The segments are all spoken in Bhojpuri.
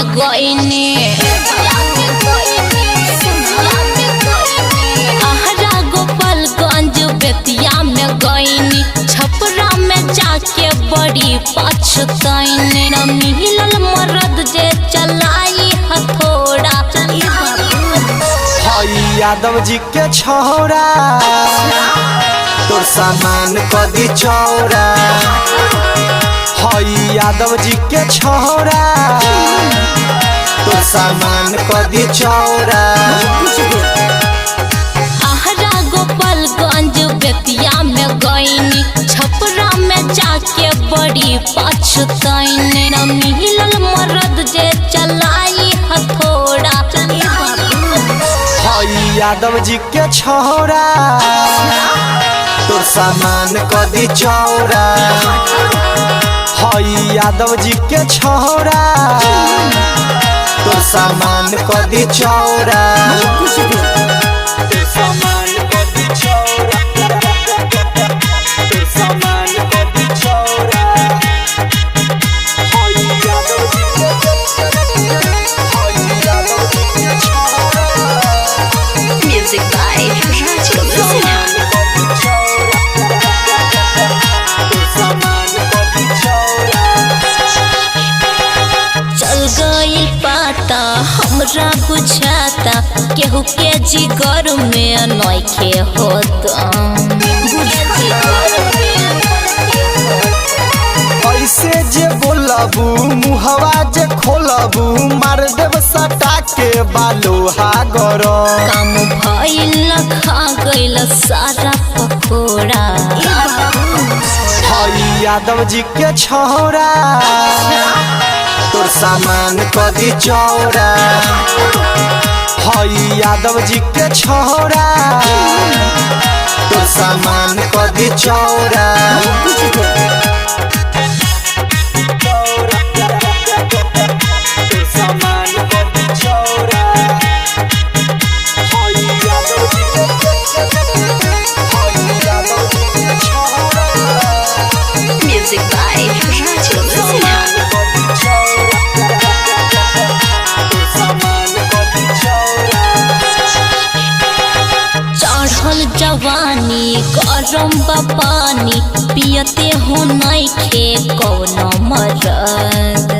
में गईनी आहरा गोपालगंज बेतिया में गईनी छपरा में जाके बड़ी पछतैनी न मिलल मरद जे चलाई हथौड़ा यादव जी के छौरा तोर सामान कदी चौरा हई यादव जी के छौरा तोर सामान कदी चौरा आहरा गोपालगंज बेतिया में गईनी छपरा में जाके बड़ी पछतैनी न मिलल मरद जे चलाई हथौड़ा यादव जी के छौरा तोर सामान कदी चौरा हई यादव जी के छौरा तोर सामान कदी चौरा Music by Raju Sinha. चल गई पाता हमरा बुझाता केहू के जिगर में नइखे होता ऐसे जे बोलबू मुहवा जे खोलबू मार देव सटा के बालोहा गरम काम भइल खा गइल सारा पकोड़ा हई यादव जी के छौरा तोर सामान कदी चौरा हई यादव जी के छौरा तोर सामान कदी चौरा Music by Raju Sinha. चढ़ल जवानी गरम बा पानी पियते हो नइखे कौनो मरद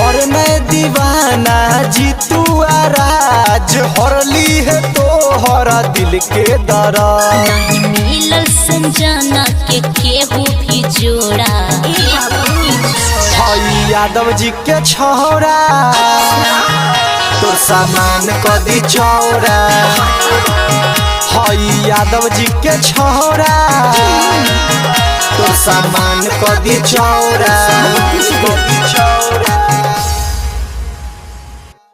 और मैं दीवाना जीतू राज हरली है तो हरा दिल के दर्द नहीं मिलल संजना के केहू भी जोड़ा हई यादव जी के छौरा तोर सामान कदी चौरा हई यादव जी के छौरा तोर सामान कदी चौरा